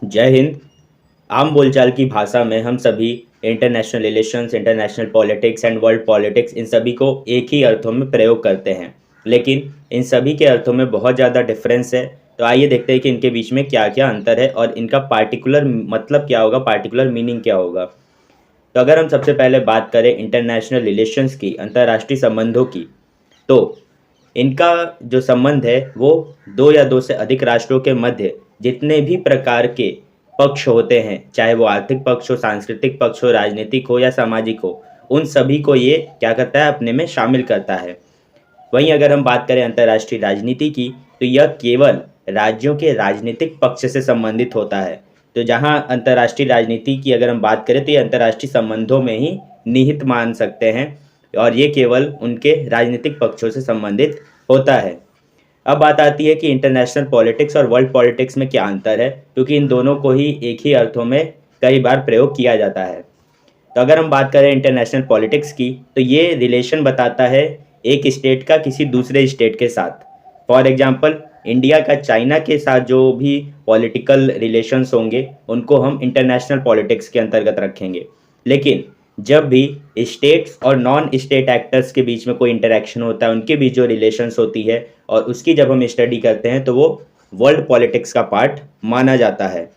जय हिंद। आम बोलचाल की भाषा में हम सभी international relations, international politics and world politics in सभी को एक ही अर्थों में प्रयोग करते हैं, लेकिन इन सभी के अर्थों में बहुत ज़्यादा डिफरेंस है। तो आइए देखते हैं कि इनके बीच में क्या क्या अंतर है और इनका पार्टिकुलर मतलब क्या होगा, पार्टिकुलर मीनिंग क्या होगा। तो अगर हम सबसे पहले बात करें इंटरनेशनल रिलेशंस की, अंतर्राष्ट्रीय संबंधों की, तो इनका जो संबंध है वो दो या दो से अधिक राष्ट्रों के मध्य जितने भी प्रकार के पक्ष होते हैं, चाहे वो आर्थिक पक्ष हो, सांस्कृतिक पक्ष हो, राजनीतिक हो या सामाजिक हो, उन सभी को ये क्या करता है, अपने में शामिल करता है। वहीं अगर हम बात करें अंतर्राष्ट्रीय राजनीति की, तो यह केवल राज्यों के राजनीतिक पक्ष से संबंधित होता है। तो जहां अंतर्राष्ट्रीय राजनीति की अगर हम बात करें तो ये अंतर्राष्ट्रीय संबंधों में ही निहित मान सकते हैं और ये केवल उनके राजनीतिक पक्षों से संबंधित होता है। अब बात आती है कि इंटरनेशनल पॉलिटिक्स और वर्ल्ड पॉलिटिक्स में क्या अंतर है, क्योंकि इन दोनों को ही एक ही अर्थों में कई बार प्रयोग किया जाता है। तो अगर हम बात करें इंटरनेशनल पॉलिटिक्स की, तो ये रिलेशन बताता है एक स्टेट का किसी दूसरे स्टेट के साथ। फॉर एग्जांपल, इंडिया का चाइना के साथ जो भी पॉलिटिकल रिलेशंस होंगे उनको हम इंटरनेशनल पॉलिटिक्स के अंतर्गत रखेंगे। लेकिन जब भी स्टेट्स और नॉन स्टेट एक्टर्स के बीच में कोई इंटरेक्शन होता है, उनके बीच जो रिलेशंस होती है और उसकी जब हम स्टडी करते हैं, तो वो वर्ल्ड पॉलिटिक्स का पार्ट माना जाता है।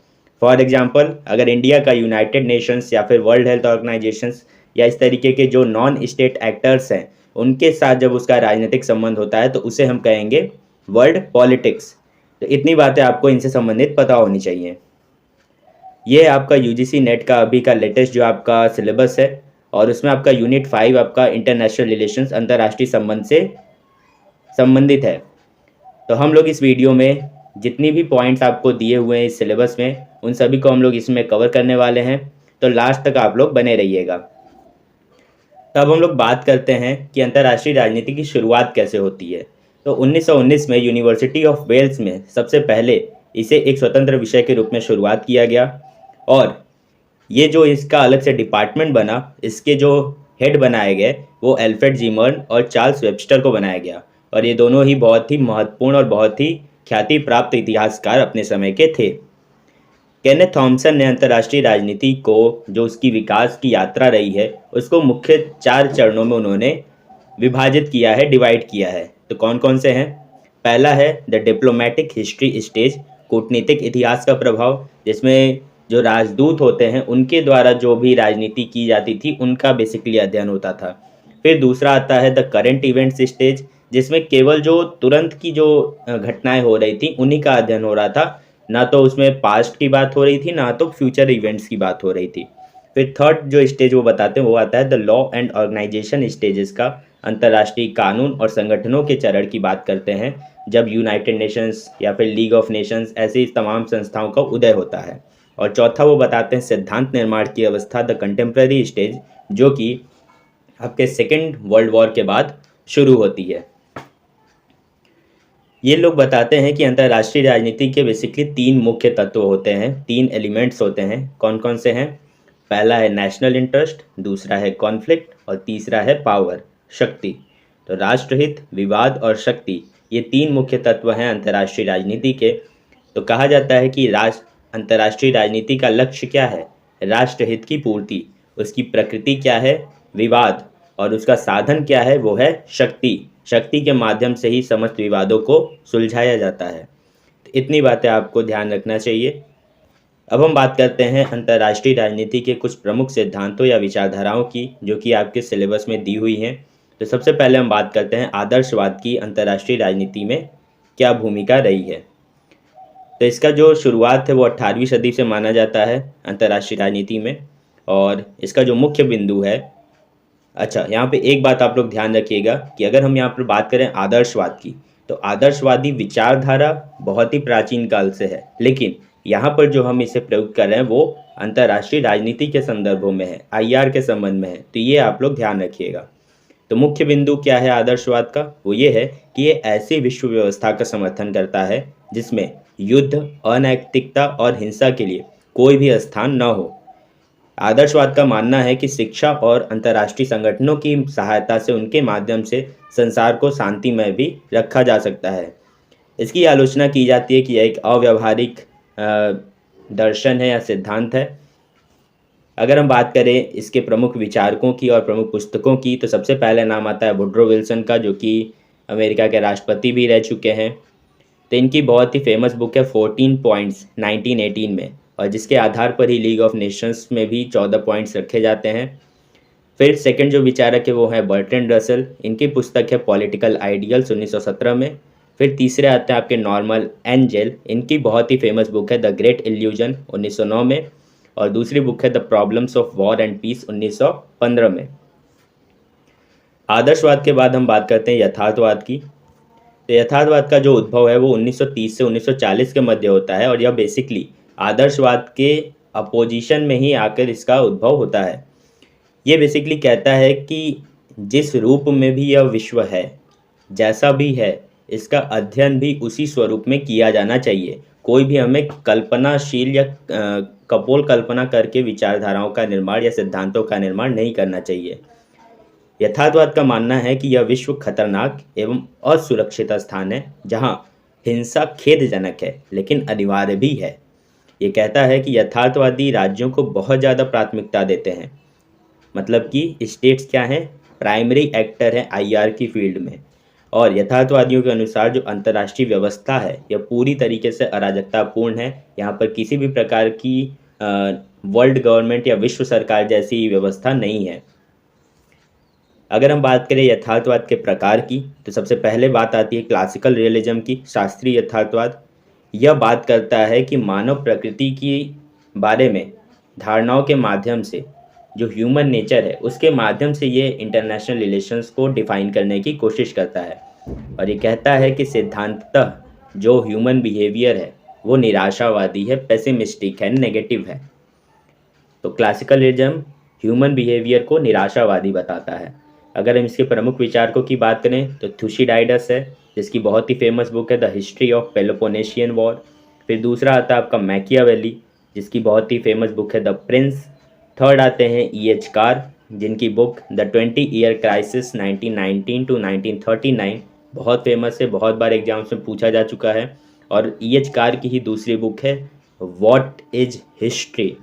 फॉर एग्जांपल, अगर इंडिया का यूनाइटेड नेशंस या फिर वर्ल्ड हेल्थ ऑर्गेनाइजेशंस या इस तरीके के जो नॉन स्टेट एक्टर्स हैं उनके साथ जब उसका राजनीतिक संबंध होता है तो उसे हम कहेंगे वर्ल्ड पॉलिटिक्स। तो इतनी बातें आपको इनसे संबंधित पता होनी चाहिए। ये आपका यूजीसी नेट का अभी का लेटेस्ट जो आपका सिलेबस है और उसमें आपका यूनिट 5 आपका इंटरनेशनल रिलेशंस, अंतर्राष्ट्रीय संबंध से संबंधित है। तो हम लोग इस वीडियो में जितनी भी पॉइंट्स आपको दिए हुए हैं इस सिलेबस में, उन सभी को हम लोग इसमें कवर करने वाले हैं। तो लास्ट तक आप लोग बने रहिएगा। तब हम लोग बात करते हैं कि अंतर्राष्ट्रीय राजनीति की शुरुआत कैसे होती है। तो 1919 में यूनिवर्सिटी ऑफ वेल्स में सबसे पहले इसे एक स्वतंत्र विषय के रूप में शुरुआत किया गया और ये जो इसका अलग से डिपार्टमेंट बना, इसके जो हेड बनाए गए वो एल्फ्रेड जीमर्न और चार्ल्स वेबस्टर को बनाया गया और ये दोनों ही बहुत ही महत्वपूर्ण और बहुत ही ख्याति प्राप्त इतिहासकार अपने समय के थे। केनेथ थॉमसन ने अंतर्राष्ट्रीय राजनीति को, जो उसकी विकास की यात्रा रही है, उसको मुख्य 4 चरणों में उन्होंने विभाजित किया है, डिवाइड किया है। तो कौन कौन से हैं? पहला है द डिप्लोमेटिक हिस्ट्री स्टेज, कूटनीतिक इतिहास का प्रभाव, जिसमें जो राजदूत होते हैं उनके द्वारा जो भी राजनीति की जाती थी उनका बेसिकली अध्ययन होता था। फिर दूसरा आता है द करंट इवेंट्स स्टेज, जिसमें केवल जो तुरंत की जो घटनाएं हो रही थी उन्हीं का अध्ययन हो रहा था, ना तो उसमें पास्ट की बात हो रही थी ना तो फ्यूचर इवेंट्स की बात हो रही थी। फिर थर्ड जो स्टेज वो बताते हैं वो आता है the law and organisation stages का, अंतर्राष्ट्रीय कानून और संगठनों के चरण की बात करते हैं, जब यूनाइटेड नेशंस या फिर लीग ऑफ नेशंस ऐसी तमाम संस्थाओं का उदय होता है। और चौथा वो बताते हैं सिद्धांत निर्माण की अवस्था, द कंटेम्प्रेरी स्टेज, जो कि आपके सेकेंड वर्ल्ड वॉर के बाद शुरू होती है। ये लोग बताते हैं कि अंतर्राष्ट्रीय राजनीति के बेसिकली 3 मुख्य तत्व होते हैं, 3 एलिमेंट्स होते हैं। कौन कौन से हैं? पहला है नेशनल इंटरेस्ट, दूसरा है कॉन्फ्लिक्ट और तीसरा है पावर, शक्ति। तो राष्ट्रहित, विवाद और शक्ति, ये 3 मुख्य तत्व हैं अंतर्राष्ट्रीय राजनीति के। तो कहा जाता है कि अंतर्राष्ट्रीय राजनीति का लक्ष्य क्या है? राष्ट्रहित की पूर्ति। उसकी प्रकृति क्या है? विवाद। और उसका साधन क्या है? वो है शक्ति। शक्ति के माध्यम से ही समस्त विवादों को सुलझाया जाता है। तो इतनी बातें आपको ध्यान रखना चाहिए। अब हम बात करते हैं अंतर्राष्ट्रीय राजनीति के कुछ प्रमुख सिद्धांतों या विचारधाराओं की, जो कि आपके सिलेबस में दी हुई हैं। तो सबसे पहले हम बात करते हैं आदर्शवाद की अंतर्राष्ट्रीय राजनीति में क्या भूमिका रही है। तो इसका जो शुरुआत है वो 18वीं सदी से माना जाता है अंतर्राष्ट्रीय राजनीति में, और इसका जो मुख्य बिंदु है, अच्छा यहाँ पे एक बात आप लोग ध्यान रखिएगा कि अगर हम यहाँ पर बात करें आदर्शवाद की, तो आदर्शवादी विचारधारा बहुत ही प्राचीन काल से है, लेकिन यहाँ पर जो हम इसे प्रयोग कर रहे हैं वो अंतर्राष्ट्रीय राजनीति के संदर्भों में है, आईआर के संबंध में है। तो ये आप लोग ध्यान रखिएगा। तो मुख्य बिंदु क्या है आदर्शवाद का? वो ये है कि ये ऐसी विश्व व्यवस्था का समर्थन करता है जिसमें युद्ध, अनैतिकता और हिंसा के लिए कोई भी स्थान न हो। आदर्शवाद का मानना है कि शिक्षा और अंतर्राष्ट्रीय संगठनों की सहायता से उनके माध्यम से संसार को शांतिमय भी रखा जा सकता है। इसकी आलोचना की जाती है कि यह एक अव्यावहारिक दर्शन है या सिद्धांत है। अगर हम बात करें इसके प्रमुख विचारकों की और प्रमुख पुस्तकों की, तो सबसे पहले नाम आता है वुड्रो विल्सन का, जो कि अमेरिका के राष्ट्रपति भी रह चुके हैं। तो इनकी बहुत ही फेमस बुक है 14 पॉइंट्स 1918 में, और जिसके आधार पर ही लीग ऑफ नेशंस में भी 14 पॉइंट्स रखे जाते हैं। फिर सेकंड जो विचारक है वो है बर्ट्रैंड रसल, इनकी पुस्तक है पॉलिटिकल आइडियल्स 1917 में। फिर तीसरे आते हैं आपके नॉर्मन एंजेल, इनकी बहुत ही फेमस बुक है द ग्रेट इल्यूजन 1909 में, और दूसरी बुक है the problems of war and peace 1915 में। आदर्शवाद के बाद हम बात करते हैं यथार्थवाद की। तो यथार्थवाद का जो उद्भव है वो 1930 से 1940 के मध्य होता है, और यह बेसिकली आदर्शवाद के अपोजिशन में ही आकर इसका उद्भव होता है। ये बेसिकली कहता है कि जिस रूप में भी यह विश्व है, जैसा भी है, इसका अध्ययन भी उसी स्वरूप में किया जाना चाहिए। कोई भी हमें कल्पनाशील या कपोल कल्पना करके विचारधाराओं का निर्माण या सिद्धांतों का निर्माण नहीं करना चाहिए। यथार्थवाद का मानना है कि यह विश्व खतरनाक एवं असुरक्षित स्थान है, जहाँ हिंसा खेदजनक है लेकिन अनिवार्य भी है। ये कहता है कि यथार्थवादी राज्यों को बहुत ज़्यादा प्राथमिकता देते हैं, मतलब कि स्टेट्स क्या हैं, प्राइमरी एक्टर हैं आईआर की फील्ड में। और यथार्थवादियों के अनुसार जो अंतर्राष्ट्रीय व्यवस्था है यह पूरी तरीके से अराजकतापूर्ण है। यहाँ पर किसी भी प्रकार की वर्ल्ड गवर्नमेंट या विश्व सरकार जैसी व्यवस्था नहीं है। अगर हम बात करें यथार्थवाद के प्रकार की, तो सबसे पहले बात आती है क्लासिकल रियलिज्म की, शास्त्रीय यथार्थवाद। यह बात करता है कि मानव प्रकृति की बारे में धारणाओं के माध्यम से, जो ह्यूमन नेचर है उसके माध्यम से ये इंटरनेशनल रिलेशंस को डिफाइन करने की कोशिश करता है। और ये कहता है कि सिद्धांततः जो ह्यूमन बिहेवियर है वो निराशावादी है, पेसिमिस्टिक है, नेगेटिव है। तो क्लासिकल रियलिज्म ह्यूमन बिहेवियर को निराशावादी बताता है। अगर हम इसके प्रमुख विचारकों की बात करें तो थुसिडाइडस है, जिसकी बहुत ही फेमस बुक है the history of Peloponnesian war. फिर दूसरा आता है आपका मैकियावेली, जिसकी बहुत ही फेमस बुक है द प्रिंस। थर्ड आते हैं EH कार, जिनकी book the 20 year crisis 1919 to 1939 बहुत फेमस है, बहुत बार एग्जाम्स में पूछा जा चुका है। और EH कार की ही दूसरी बुक है व्हाट इज हिस्ट्री,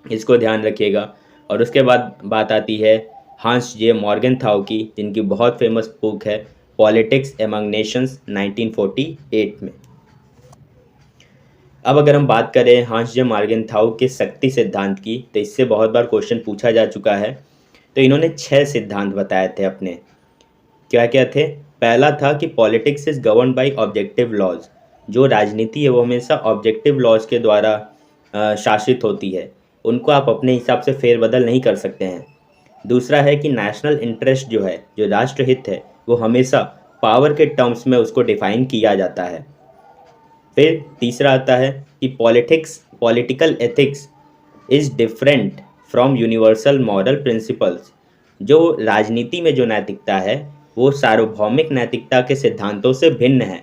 इसको ध्यान रखिएगा। और उसके बाद बात आती है हांस जे मॉर्गनथाउ की, जिनकी बहुत फेमस बुक है पॉलिटिक्स एमंग नेशंस 1948 में। अब अगर हम बात करें हांस जे मॉर्गनथाउ के शक्ति सिद्धांत की, तो इससे बहुत बार क्वेश्चन पूछा जा चुका है। तो इन्होंने 6 सिद्धांत बताए थे अपने। क्या क्या थे? पहला था कि politics is govern by objective laws, जो राजनीति है वो हमेशा ऑब्जेक्टिव लॉज के द्वारा शासित होती है, उनको आप अपने हिसाब से फेरबदल नहीं कर सकते हैं। दूसरा है कि नेशनल इंटरेस्ट जो है, जो राष्ट्रहित है, वो हमेशा पावर के टर्म्स में उसको डिफाइन किया जाता है। फिर तीसरा आता है कि political ethics is different from universal moral principles, जो राजनीति में जो नैतिकता है वो सार्वभौमिक नैतिकता के सिद्धांतों से भिन्न है।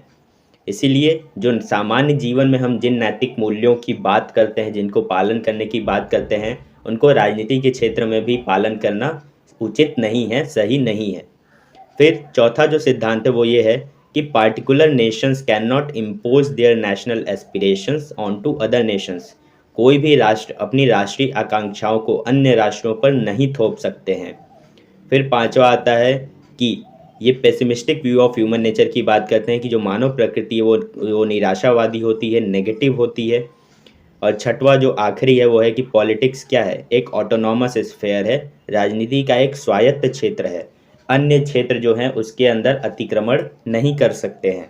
इसीलिए जो सामान्य जीवन में हम जिन नैतिक मूल्यों की बात करते हैं, जिनको पालन करने की बात करते हैं, उनको राजनीति के क्षेत्र में भी पालन करना उचित नहीं है, सही नहीं है। फिर चौथा जो सिद्धांत है वो ये है कि particular nations can not impose their national aspirations on to other nations, कोई भी राष्ट्र अपनी राष्ट्रीय आकांक्षाओं को अन्य राष्ट्रों पर नहीं थोप सकते हैं। फिर पांचवा आता है कि ये pessimistic view of human nature की बात करते हैं कि जो मानव प्रकृति है वो निराशावादी होती है, नेगेटिव होती है। और छठवां जो आखिरी है वो है कि पॉलिटिक्स क्या है, एक ऑटोनॉमस स्फेयर है, राजनीति का एक स्वायत्त क्षेत्र है, अन्य क्षेत्र जो हैं उसके अंदर अतिक्रमण नहीं कर सकते हैं।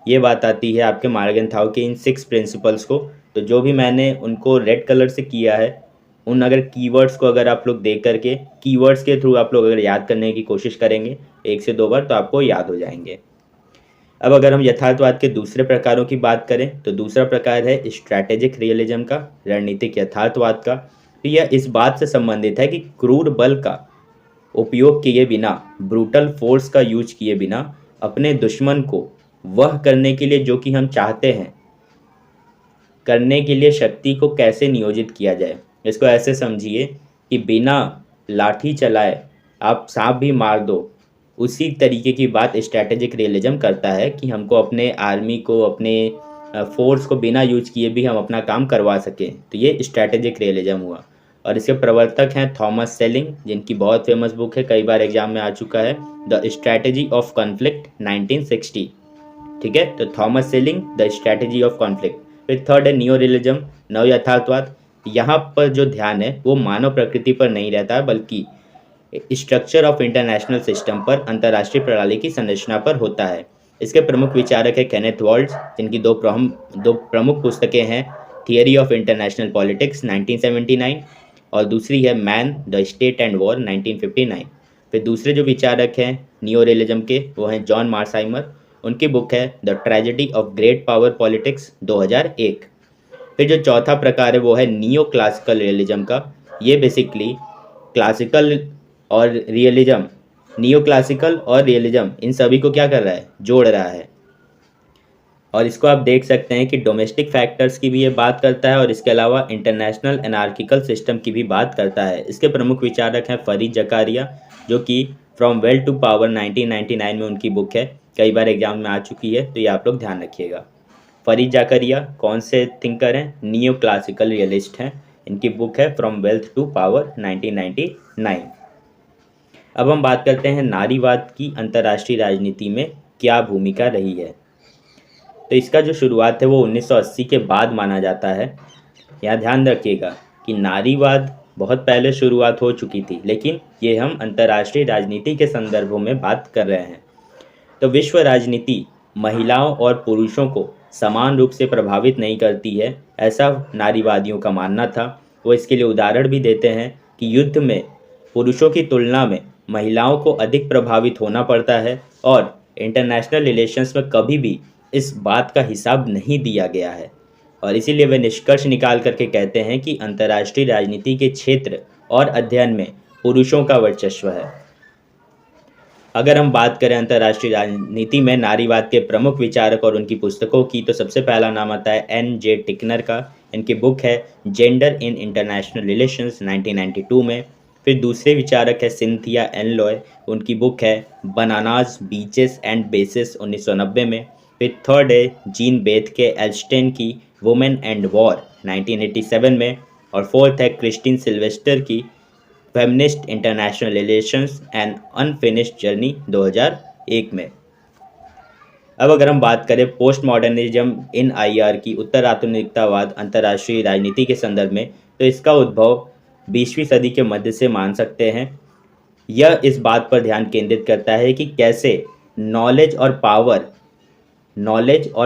ये बात आती है आपके मॉर्गनथाउ के इन 6 प्रिंसिपल्स को। तो जो भी मैंने उनको रेड कलर से किया है, उन अगर कीवर्ड्स को अगर आप लोग देख करके कीवर्ड्स के थ्रू आप लोग अगर याद करने की कोशिश करेंगे 1 से 2 बार, तो आपको याद हो जाएंगे। अब अगर हम यथार्थवाद के दूसरे प्रकारों की बात करें तो दूसरा प्रकार है स्ट्रैटेजिक रियलिज्म का, रणनीतिक यथार्थवाद का। तो यह इस बात से संबंधित है कि क्रूर बल का उपयोग किए बिना, ब्रूटल फोर्स का यूज किए बिना अपने दुश्मन को वह करने के लिए जो कि हम चाहते हैं करने के लिए शक्ति को कैसे नियोजित किया जाए। इसको ऐसे समझिए कि बिना लाठी चलाए आप सांप भी मार दो, उसी तरीके की बात स्ट्रैटेजिक रियलिज्म करता है कि हमको अपने आर्मी को, अपने फोर्स को बिना यूज किए भी हम अपना काम करवा सकें, तो ये स्ट्रैटेजिक रियलिज्म हुआ। और इसके प्रवर्तक हैं थॉमस सेलिंग, जिनकी बहुत फेमस बुक है, कई बार एग्जाम में आ चुका है, द स्ट्रैटेजी ऑफ कॉन्फ्लिक्ट 1960। ठीक है, तो Thomas selling, the strategy of conflict. फिर थर्ड है नियो रियलिज्म, नव यथार्थवाद। यहाँ पर जो ध्यान है वो मानव प्रकृति पर नहीं रहता है, बल्कि स्ट्रक्चर ऑफ इंटरनेशनल सिस्टम पर, अंतर्राष्ट्रीय प्रणाली की संरचना पर होता है। इसके प्रमुख विचारक है केनेथ वॉल्ट्ज, जिनकी दो प्रमुख पुस्तकें हैं, थियरी ऑफ इंटरनेशनल पॉलिटिक्स 1979 और दूसरी है man the state and war 1959। फिर दूसरे जो विचारक हैं नियो रियलिज्म के, वो हैं जॉन मार्साइमर, उनकी बुक है the tragedy of great power politics 2001। फिर जो चौथा प्रकार है वो है नियो क्लासिकल रियलिज्म का। ये बेसिकली क्लासिकल और रियलिज्म, नियो क्लासिकल और रियलिज्म, इन सभी को क्या कर रहा है, जोड़ रहा है। और इसको आप देख सकते हैं कि डोमेस्टिक फैक्टर्स की भी ये बात करता है और इसके अलावा इंटरनेशनल एनार्किकल सिस्टम की भी बात करता है। इसके प्रमुख विचारक हैं फरीद जकारिया, जो कि फ्रॉम वेल टू पावर 1999 में उनकी बुक है, कई बार एग्जाम में आ चुकी है, तो ये आप लोग ध्यान रखिएगा। फरीद जकारिया कौन से थिंकर हैं, नियो क्लासिकल रियलिस्ट हैं, इनकी बुक है फ्रॉम वेल्थ टू पावर 1999। अब हम बात करते हैं नारीवाद की अंतर्राष्ट्रीय राजनीति में क्या भूमिका रही है। तो इसका जो शुरुआत है वो 1980 के बाद माना जाता है। यहाँ ध्यान रखिएगा कि नारीवाद बहुत पहले शुरुआत हो चुकी थी, लेकिन ये हम अंतर्राष्ट्रीय राजनीति के संदर्भों में बात कर रहे हैं। तो विश्व राजनीति महिलाओं और पुरुषों को समान रूप से प्रभावित नहीं करती है, ऐसा नारीवादियों का मानना था। वो इसके लिए उदाहरण भी देते हैं कि युद्ध में पुरुषों की तुलना में महिलाओं को अधिक प्रभावित होना पड़ता है और इंटरनेशनल रिलेशंस में कभी भी इस बात का हिसाब नहीं दिया गया है। और इसीलिए वे निष्कर्ष निकाल करके कहते हैं कि अंतर्राष्ट्रीय राजनीति के क्षेत्र और अध्ययन में पुरुषों का वर्चस्व है। अगर हम बात करें अंतर्राष्ट्रीय राजनीति में नारीवाद के प्रमुख विचारक और उनकी पुस्तकों की, तो सबसे पहला नाम आता है N.J. टिकनर का। इनकी बुक है जेंडर इन इंटरनेशनल रिलेशंस 1992 में। फिर दूसरे विचारक है सिंथिया एन लॉय, उनकी बुक है बनानाज बीचेस एंड बेसिस 1990 में। फिर थर्ड है जीन बेथ के एल्स्टेन की वुमेन एंड वॉर 1987 में। और फोर्थ है क्रिस्टिन सिल्वेस्टर की feminist international relations and unfinished journey 2001 में। अब अगर हम बात करें पोस्ट मॉडर्निज्म इन आईआर की, उत्तर आधुनिकतावाद अंतर्राष्ट्रीय राजनीति के संदर्भ में, तो इसका उद्भव 20वीं सदी के मध्य से मान सकते हैं। यह इस बात पर ध्यान केंद्रित करता है कि कैसे नॉलेज और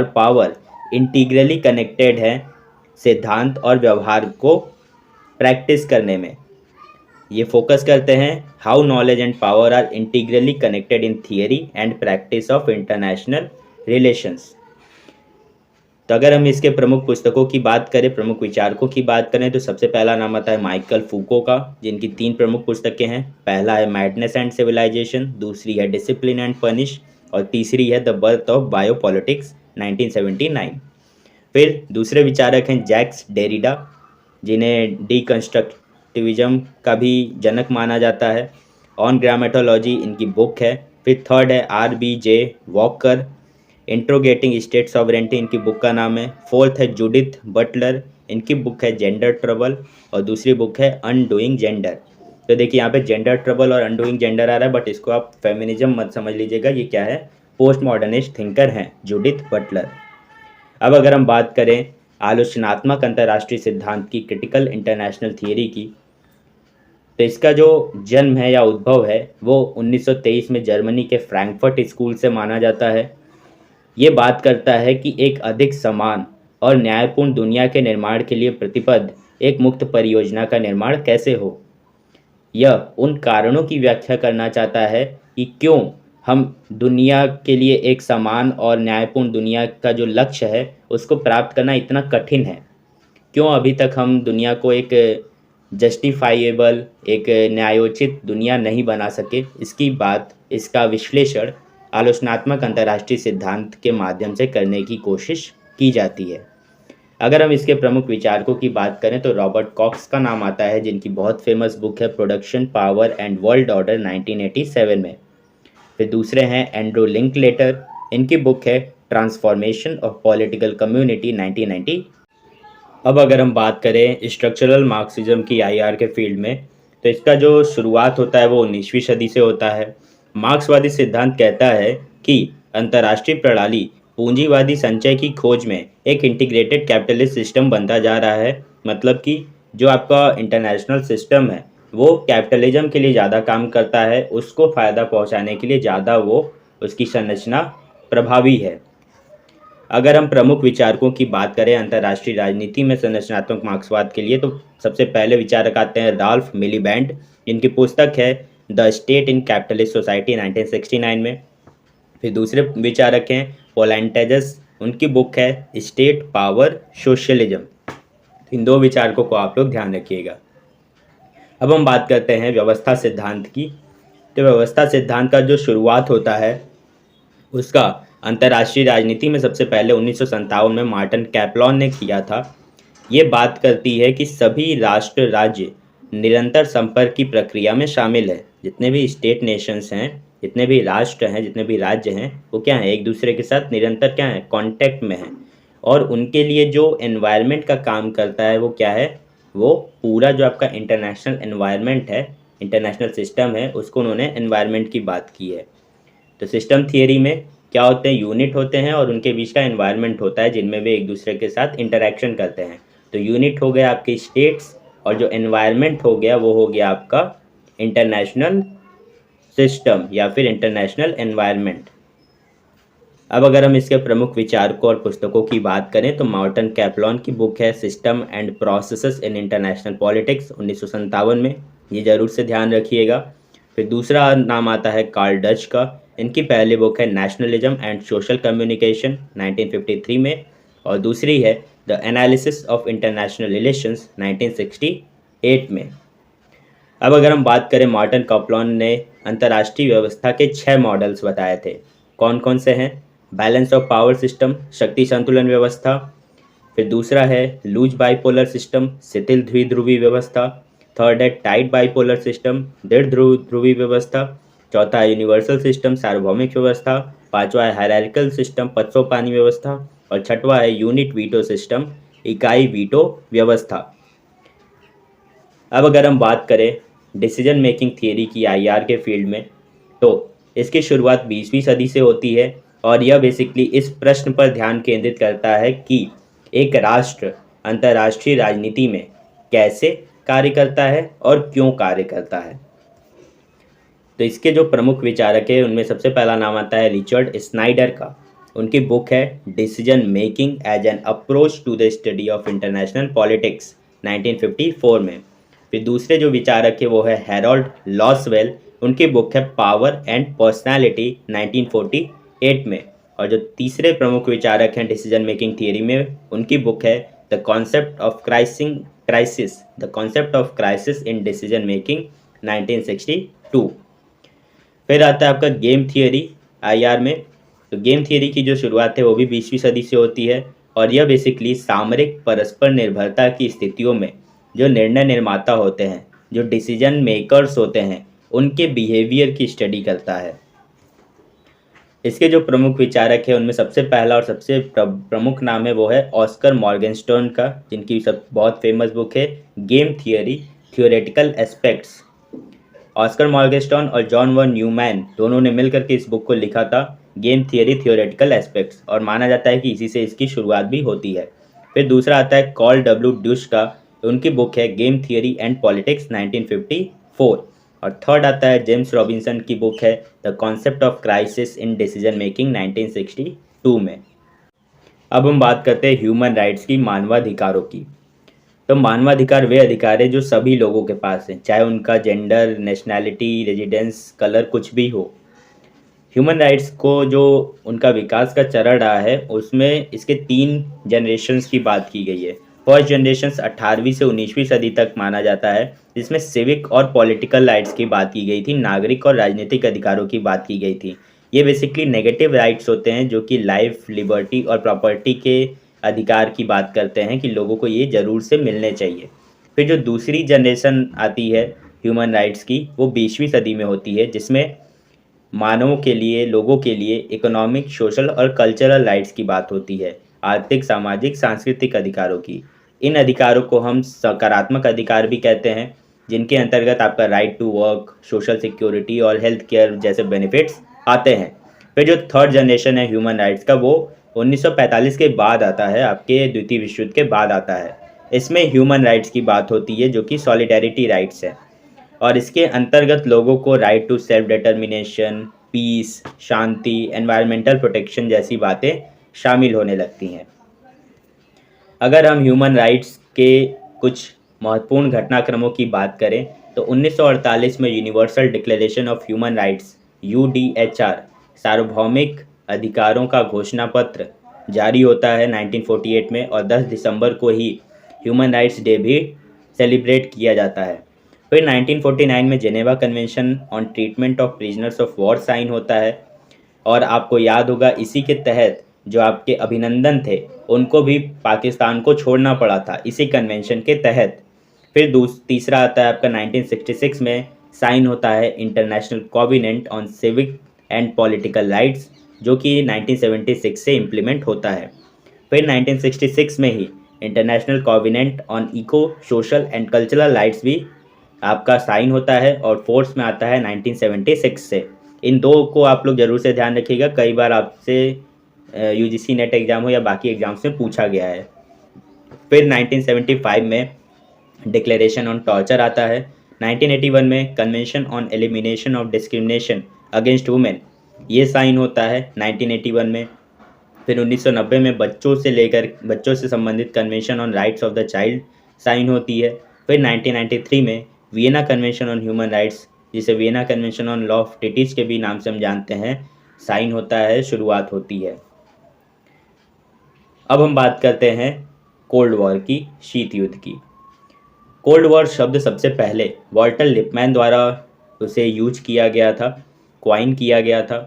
पावर इंटीग्रली कनेक्टेड है सिद्धांत और व्यवहार को प्रैक्टिस करने में। ये फोकस करते हैं how knowledge and power are integrally connected in theory and practice of international relations. तो अगर हम इसके प्रमुख पुस्तकों की बात करें, प्रमुख विचारकों की बात करें, तो सबसे पहला नाम आता है माइकल फूको का, जिनकी 3 प्रमुख पुस्तकें हैं। पहला है मैडनेस एंड सिविलाइजेशन, दूसरी है डिसिप्लिन एंड पनिश और तीसरी है द बर्थ ऑफ बायोपॉलिटिक्स 1979। फिर दूसरे विचारक हैं जैक्स डेरिडा, जिन्हें डीकंस्ट्रक्टिविज्म का भी जनक माना जाता है। ऑन ग्रामेटोलॉजी इनकी बुक है। फिर थर्ड है R.B.J. Walker, interrogating state sovereignty इनकी बुक का नाम है। फोर्थ है जूडिथ बटलर, इनकी बुक है जेंडर ट्रबल और दूसरी बुक है अनडूइंग जेंडर। तो देखिए यहाँ पे जेंडर ट्रबल और अनडूइंग जेंडर आ रहा है, बट इसको आप फेमिनिज्म मत समझ लीजिएगा, ये क्या है, पोस्ट मॉडर्निस्ट थिंकर हैं जूडिथ बटलर। अब अगर हम बात करें आलोचनात्मक अंतर्राष्ट्रीय सिद्धांत की, क्रिटिकल इंटरनेशनल थियरी की, तो इसका जो जन्म है या उद्भव है वो 1923 में जर्मनी के फ्रैंकफर्ट स्कूल से माना जाता है। ये बात करता है कि एक अधिक समान और न्यायपूर्ण दुनिया के निर्माण के लिए प्रतिबद्ध एक मुक्त परियोजना का निर्माण कैसे हो। यह उन कारणों की व्याख्या करना चाहता है कि क्यों हम दुनिया के लिए एक समान और न्यायपूर्ण दुनिया का जो लक्ष्य है उसको प्राप्त करना इतना कठिन है, क्यों अभी तक हम दुनिया को एक जस्टिफाइएबल, एक न्यायोचित दुनिया नहीं बना सके। इसकी बात, इसका विश्लेषण आलोचनात्मक अंतर्राष्ट्रीय सिद्धांत के माध्यम से करने की कोशिश की जाती है। अगर हम इसके प्रमुख विचारकों की बात करें तो रॉबर्ट कॉक्स का नाम आता है, जिनकी बहुत फेमस बुक है production power and world order 1987 में। फिर दूसरे हैं एंड्रू लिंकलेटर, इनकी बुक है ट्रांसफॉर्मेशन ऑफ पॉलिटिकल कम्युनिटी 1990। अब अगर हम बात करें स्ट्रक्चरल मार्क्सिज्म की आईआर के फील्ड में, तो इसका जो शुरुआत होता है वो 19वीं सदी से होता है। मार्क्सवादी सिद्धांत कहता है कि अंतर्राष्ट्रीय प्रणाली पूंजीवादी संचय की खोज में एक इंटीग्रेटेड कैपिटलिस्ट सिस्टम बनता जा रहा है। मतलब कि जो आपका इंटरनेशनल सिस्टम है वो कैपिटलिज्म के लिए ज़्यादा काम करता है, उसको फ़ायदा पहुंचाने के लिए ज़्यादा वो उसकी संरचना प्रभावी है। अगर हम प्रमुख विचारकों की बात करें अंतर्राष्ट्रीय राजनीति में संरचनात्मक मार्क्सवाद के लिए, तो सबसे पहले विचारक आते हैं राल्फ मिलीबैंड। इनकी पुस्तक है the state in capitalist society 1969 में। फिर दूसरे विचारक हैं पोलैंटेजस, उनकी बुक है स्टेट पावर सोशलिज्म। इन दो विचारकों को आप लोग ध्यान रखिएगा। अब हम बात करते हैं व्यवस्था सिद्धांत की। तो व्यवस्था सिद्धांत का जो शुरुआत होता है उसका अंतर्राष्ट्रीय राजनीति में सबसे पहले 1957 में मार्टिन कैपलॉन ने किया था। ये बात करती है कि सभी राष्ट्र राज्य निरंतर संपर्क की प्रक्रिया में शामिल है। जितने भी स्टेट नेशंस हैं, जितने भी राष्ट्र हैं, जितने भी राज्य हैं, वो क्या है, एक दूसरे के साथ निरंतर क्या है, कांटेक्ट में हैं। और उनके लिए जो एनवायरनमेंट का काम करता है वो क्या है, वो पूरा जो आपका इंटरनेशनल एनवायरनमेंट है, इंटरनेशनल सिस्टम है, उसको उन्होंने एनवायरनमेंट की बात की है। तो सिस्टम थियरी में क्या होते हैं, यूनिट होते हैं और उनके बीच का एनवायरनमेंट होता है जिनमें वे एक दूसरे के साथ इंटरेक्शन करते हैं। तो यूनिट हो गया आपके स्टेट्स और जो एनवायरनमेंट हो गया वो हो गया आपका इंटरनेशनल सिस्टम या फिर इंटरनेशनल एनवायरनमेंट। अब अगर हम इसके प्रमुख विचारकों और पुस्तकों की बात करें तो मार्टिन कैपलॉन की बुक है system and processes in international politics 1957 में, ये ज़रूर से ध्यान रखिएगा। फिर दूसरा नाम आता है कार्ल डच का। इनकी पहली बुक है नेशनलिज्म एंड सोशल कम्युनिकेशन 1953 में, और दूसरी है the analysis of international relations 1968 में। अब अगर हम बात करें, मार्टिन कैपलॉन ने अंतर्राष्ट्रीय व्यवस्था के 6 मॉडल्स बताए थे। कौन कौन से हैं, बैलेंस ऑफ पावर सिस्टम, शक्ति संतुलन व्यवस्था। फिर दूसरा है लूज बाइपोलर सिस्टम, शिथिल द्विध्रुवी व्यवस्था। थर्ड है टाइट बाइपोलर सिस्टम, दृढ़ ध्रुवी व्यवस्था। चौथा है यूनिवर्सल सिस्टम, सार्वभौमिक व्यवस्था। पांचवा है हायरार्किकल सिस्टम, पदसोपानी व्यवस्था। और छठवा है यूनिट वीटो सिस्टम, इकाई वीटो व्यवस्था। अब अगर हम बात करें डिसीजन मेकिंग थियरी की आईआर के फील्ड में, तो इसकी शुरुआत 20वीं सदी से होती है और यह बेसिकली इस प्रश्न पर ध्यान केंद्रित करता है कि एक राष्ट्र अंतर्राष्ट्रीय राजनीति में कैसे कार्य करता है और क्यों कार्य करता है। तो इसके जो प्रमुख विचारक हैं उनमें सबसे पहला नाम आता है रिचर्ड स्नाइडर का। उनकी बुक है decision making as an approach to the study of international politics 1954 में। फिर दूसरे जो विचारक है वो है हैरोल्ड लॉसवेल। उनकी बुक है पावर एंड पर्सनालिटी 1948 में। और जो तीसरे प्रमुख विचारक हैं डिसीजन मेकिंग थियरी में, उनकी बुक है the concept of crisis in decision making 1962। फिर आता है आपका गेम थियरी आईआर में। तो गेम थियरी की जो शुरुआत है वो भी 20वीं सदी से होती है और यह बेसिकली सामरिक परस्पर निर्भरता की स्थितियों में जो निर्णय निर्माता होते हैं, जो डिसीजन मेकर्स होते हैं, उनके बिहेवियर की स्टडी करता है। इसके जो प्रमुख विचारक हैं उनमें सबसे पहला और सबसे प्रमुख नाम है वो है ऑस्कर मॉर्गनस्टर्न का, जिनकी सब बहुत फेमस बुक है game theory theoretical aspects. Oskar Morgenstern और जॉन वन न्यूमैन दोनों ने मिलकर के इस बुक को लिखा था गेम थियरी थियोरेटिकल एस्पेक्ट्स, और माना जाता है कि इसी से इसकी शुरुआत भी होती है। फिर दूसरा आता है कार्ल डब्ल्यू ड्यूश का। उनकी बुक है गेम थियरी एंड पॉलिटिक्स 1954। और थर्ड आता है जेम्स रॉबिन्सन की बुक है the concept of crisis in decision making 1962 में। अब हम बात करते हैं ह्यूमन राइट्स की, मानवाधिकारों की। तो मानवाधिकार वे अधिकार है जो सभी लोगों के पास हैं, चाहे उनका जेंडर, नेशनैलिटी, रेजिडेंस, कलर कुछ भी हो। ह्यूमन राइट्स को जो उनका विकास का चरण रहा है उसमें इसके 3 जनरेशन्स की बात की गई है। फर्स्ट जनरेशन 18वीं से 19वीं सदी तक माना जाता है, जिसमें सिविक और पॉलिटिकल राइट्स की बात की गई थी, नागरिक और राजनीतिक अधिकारों की बात की गई थी। ये बेसिकली नेगेटिव राइट्स होते हैं जो कि लाइफ, लिबर्टी और प्रॉपर्टी के अधिकार की बात करते हैं कि लोगों को ये ज़रूर से मिलने चाहिए। फिर जो दूसरी जनरेशन आती है ह्यूमन राइट्स की, वो 20वीं सदी में होती है, जिसमें मानवों के लिए, लोगों के लिए इकोनॉमिक, सोशल और कल्चरल राइट्स की बात होती है, आर्थिक, सामाजिक, सांस्कृतिक अधिकारों की। इन अधिकारों को हम सकारात्मक अधिकार भी कहते हैं, जिनके अंतर्गत आपका right to work, social security और हेल्थ केयर जैसे बेनिफिट्स आते हैं। फिर जो थर्ड जनरेशन है ह्यूमन राइट्स का, वो 1945 के बाद आता है, आपके द्वितीय विश्व युद्ध के बाद आता है। इसमें ह्यूमन राइट्स की बात होती है, जो कि सॉलिडेरिटी राइट्स है, और इसके अंतर्गत लोगों को right to self determination, peace, शांति, एनवायरमेंटल प्रोटेक्शन जैसी बातें शामिल होने लगती हैं। अगर हम ह्यूमन राइट्स के कुछ महत्वपूर्ण घटनाक्रमों की बात करें तो 1948 में universal declaration of human rights UDHR सार्वभौमिक अधिकारों का घोषणा पत्र जारी होता है 1948 में, और 10 दिसंबर को ही ह्यूमन राइट्स डे भी सेलिब्रेट किया जाता है। फिर 1949 में Geneva convention on treatment of prisoners of war sign होता है, और आपको याद होगा इसी के तहत जो आपके अभिनंदन थे उनको भी पाकिस्तान को छोड़ना पड़ा था इसी कन्वेंशन के तहत। फिर तीसरा आता है आपका 1966 में साइन होता है international covenant on civic and political rights, जो कि 1976 से इम्प्लीमेंट होता है। फिर 1966 में ही international covenant on eco, social and cultural rights भी आपका साइन होता है और फोर्स में आता है 1976 से। इन दो को आप लोग जरूर से ध्यान रखिएगा, कई बार आपसे यूजीसी नेट एग्ज़ाम हो या बाकी एग्ज़ाम्स में पूछा गया है। फिर 1975 में डिक्लेरेशन ऑन टॉर्चर आता है। 1981 में convention on elimination of discrimination against women, ये साइन होता है 1981 में। फिर 1990 में बच्चों से संबंधित convention on rights of the child sign होती है। फिर 1993 में Vienna convention on human rights, जिसे Vienna convention on law of treaties के भी नाम से हम जानते हैं, साइन होता है, शुरुआत होती है। अब हम बात करते हैं कोल्ड वॉर की, शीत युद्ध की। कोल्ड वॉर शब्द सबसे पहले वॉल्टर लिपमैन द्वारा उसे यूज किया गया था, क्वाइन किया गया था।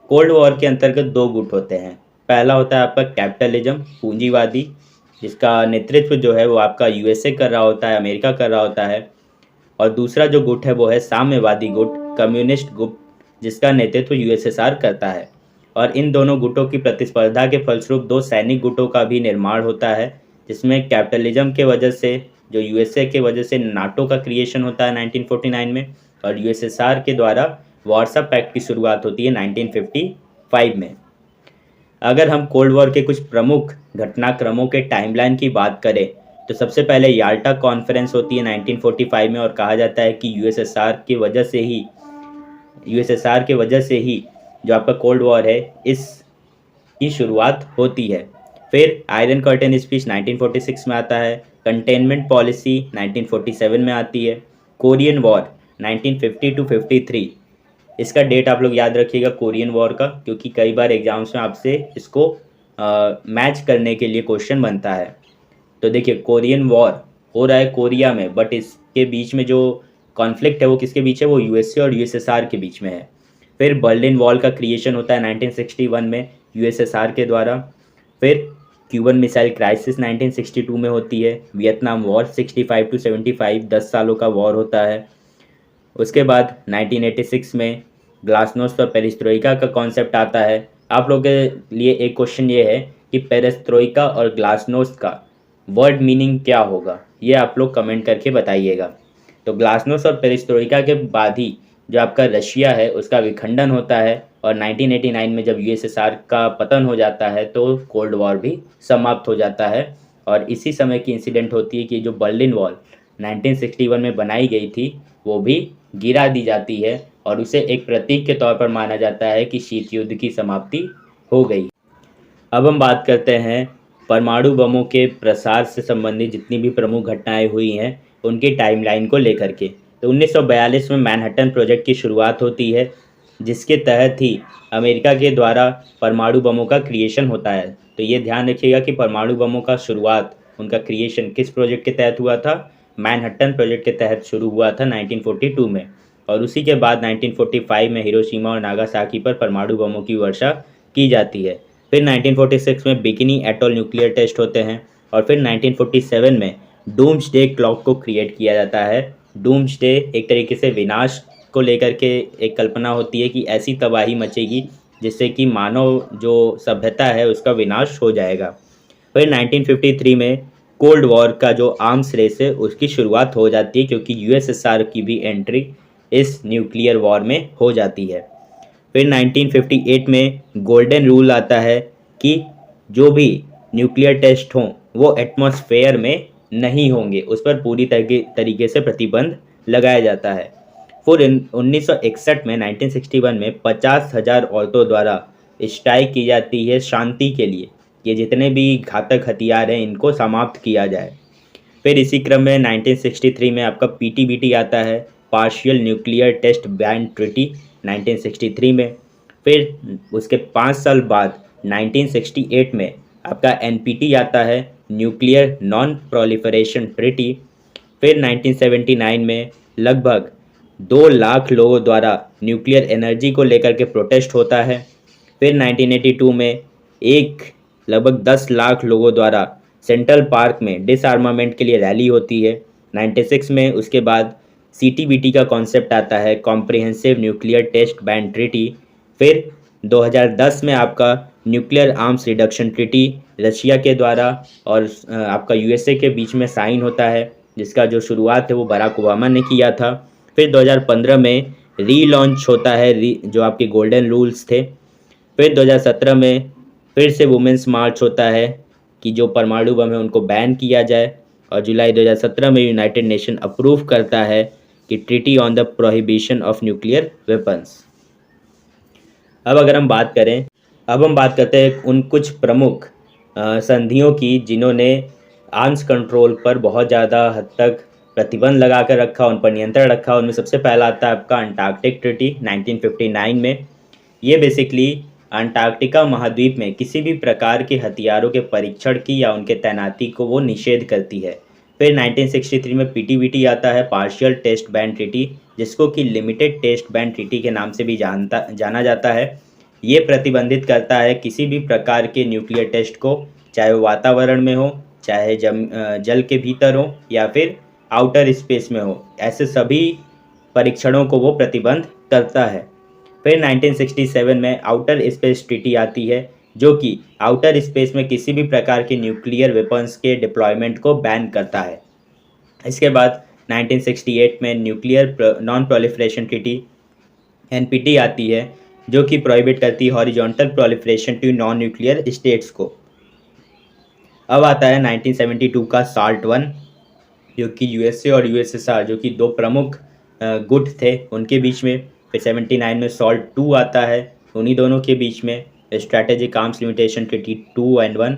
कोल्ड वॉर के अंतर्गत दो गुट होते हैं। पहला होता है आपका कैपिटलिज्म, पूंजीवादी, जिसका नेतृत्व जो है वो आपका यूएसए कर रहा होता है, अमेरिका कर रहा होता है। और दूसरा जो गुट है वो है साम्यवादी गुट, कम्युनिस्ट गुट, जिसका नेतृत्व यूएसएसआर करता है। और इन दोनों गुटों की प्रतिस्पर्धा के फलस्वरूप दो सैनिक गुटों का भी निर्माण होता है, जिसमें कैपिटलिज्म के वजह से, जो यूएसए के वजह से नाटो का क्रिएशन होता है 1949 में, और यूएसएसआर के द्वारा वार्सा पैक्ट की शुरुआत होती है 1955 में। अगर हम कोल्ड वॉर के कुछ प्रमुख घटनाक्रमों के टाइमलाइन की बात करें तो सबसे पहले याल्टा कॉन्फ्रेंस होती है 1945 में, और कहा जाता है कि यूएसएसआर की वजह से ही जो आपका कोल्ड वॉर है इसकी शुरुआत होती है। फिर आयरन कर्टन स्पीच 1946 में आता है, कंटेनमेंट पॉलिसी 1947 में आती है, कोरियन वॉर 1950 to 53, इसका डेट आप लोग याद रखिएगा कोरियन वॉर का, क्योंकि कई बार एग्जाम्स में आपसे इसको मैच करने के लिए क्वेश्चन बनता है। तो देखिए कोरियन वॉर हो रहा है कोरिया में, बट इसके बीच में जो कॉन्फ्लिक्ट है वो किसके बीच है, वो यूएसए और यूएसएसआर के बीच में है। फिर बर्लिन वॉल का क्रिएशन होता है 1961 में यूएसएसआर के द्वारा। फिर क्यूबन मिसाइल क्राइसिस 1962 में होती है। वियतनाम वॉर 65 to 75, 10 सालों का वॉर होता है। उसके बाद 1986 में ग्लासनोस्ट और पेरिस्ट्रोइका का कॉन्सेप्ट आता है। आप लोगों के लिए एक क्वेश्चन ये है कि पेरिस्ट्रोइका और ग्लासनोस्ट का वर्ड मीनिंग क्या होगा, ये आप लोग कमेंट करके बताइएगा। तो ग्लासनोस्ट और पेरिस्ट्रोइका के बाद ही जो आपका रशिया है उसका विखंडन होता है, और 1989 में जब यूएसएसआर का पतन हो जाता है तो कोल्ड वॉर भी समाप्त हो जाता है। और इसी समय की इंसिडेंट होती है कि जो बर्लिन वॉल 1961 में बनाई गई थी वो भी गिरा दी जाती है, और उसे एक प्रतीक के तौर पर माना जाता है कि शीत युद्ध की समाप्ति हो गई। अब हम बात करते हैं परमाणु बमों के प्रसार से संबंधित जितनी भी प्रमुख घटनाएं हुई हैं उनकी टाइमलाइन को लेकर के। तो 1942 में मैनहट्टन प्रोजेक्ट की शुरुआत होती है, जिसके तहत ही अमेरिका के द्वारा परमाणु बमों का क्रिएशन होता है। तो ये ध्यान रखिएगा कि परमाणु बमों का शुरुआत, उनका क्रिएशन किस प्रोजेक्ट के तहत हुआ था, मैनहट्टन प्रोजेक्ट के तहत शुरू हुआ था 1942 में। और उसी के बाद 1945 में हिरोशिमा और नागासाकी पर परमाणु बमों की वर्षा की जाती है। फिर 1946 में बिकिनी एटॉल न्यूक्लियर टेस्ट होते हैं, और फिर 1947 में डूम्सडे क्लॉक को क्रिएट किया जाता है। डूम्सडे एक तरीके से विनाश को लेकर के एक कल्पना होती है कि ऐसी तबाही मचेगी जिससे कि मानव जो सभ्यता है उसका विनाश हो जाएगा। फिर 1953 में कोल्ड वॉर का जो आर्म्स रेस है उसकी शुरुआत हो जाती है, क्योंकि यूएसएसआर की भी एंट्री इस न्यूक्लियर वॉर में हो जाती है। फिर 1958 में गोल्डन रूल आता है कि जो भी न्यूक्लियर टेस्ट हों वो एटमॉस्फेयर में नहीं होंगे, उस पर पूरी तरीके से प्रतिबंध लगाया जाता है। फिर 1961 में 1961 में 50,000 औरतों द्वारा स्ट्राइक की जाती है शांति के लिए, ये जितने भी घातक हथियार हैं इनको समाप्त किया जाए। फिर इसी क्रम में 1963 में आपका पीटीबीटी आता है, partial nuclear test ban treaty 1963 में। फिर उसके 5 साल बाद 1968 में आपका एनपीटी आता है, न्यूक्लियर नॉन प्रोलिफरेशन ट्रिटी। फिर 1979 में लगभग 2 लाख लोगों द्वारा न्यूक्लियर एनर्जी को लेकर के प्रोटेस्ट होता है। फिर 1982 में लगभग 10 लाख लोगों द्वारा सेंट्रल पार्क में डिसआर्मामेंट के लिए रैली होती है। 96 में उसके बाद सीटीबीटी का कॉन्सेप्ट आता है, comprehensive nuclear test ban treaty. फिर 2010 में आपका nuclear arms reduction treaty Russia के द्वारा और आपका यूएसए के बीच में साइन होता है, जिसका जो शुरुआत है वो बराक ओबामा ने किया था। फिर 2015 में रीलॉन्च होता है जो आपके गोल्डन रूल्स थे। फिर 2017 में फिर से वुमेंस मार्च होता है कि जो परमाणु बम है उनको बैन किया जाए, और जुलाई 2017 में यूनाइटेड नेशन अप्रूव करता है कि treaty on the prohibition of nuclear weapons. अब हम बात करते हैं उन कुछ प्रमुख संधियों की जिन्होंने आर्म्स कंट्रोल पर बहुत ज़्यादा हद तक प्रतिबंध लगा कर रखा, उन पर नियंत्रण रखा। उनमें सबसे पहला आता है आपका अंटार्कटिक ट्रीटी 1959 में। ये बेसिकली अंटार्कटिका महाद्वीप में किसी भी प्रकार के हथियारों के परीक्षण की या उनके तैनाती को वो निषेध करती है। फिर 1963 में पीटीबीटी आता है, पार्शियल टेस्ट बैन ट्रीटी, जिसको कि लिमिटेड टेस्ट बैन ट्रीटी के नाम से भी जाना जाता है। ये प्रतिबंधित करता है किसी भी प्रकार के न्यूक्लियर टेस्ट को, चाहे वो वातावरण में हो, चाहे जल के भीतर हो या फिर आउटर स्पेस में हो, ऐसे सभी परीक्षणों को वो प्रतिबंध करता है। फिर 1967 में आउटर स्पेस ट्रीटी आती है, जो कि आउटर स्पेस में किसी भी प्रकार के न्यूक्लियर वेपन्स के डिप्लॉयमेंट को बैन करता है। इसके बाद 1968 में nuclear non proliferation treaty NPT आती है, जो कि प्रोहिबिट करती है horizontal proliferation to non nuclear states को। अब आता है 1972 का साल्ट 1, जो कि यूएसए और यूएसएसआर जो कि दो प्रमुख गुट थे उनके बीच में। फिर 79 में सॉल्ट 2 आता है, उन्हीं दोनों के बीच में strategic arms limitation treaty 2 and 1।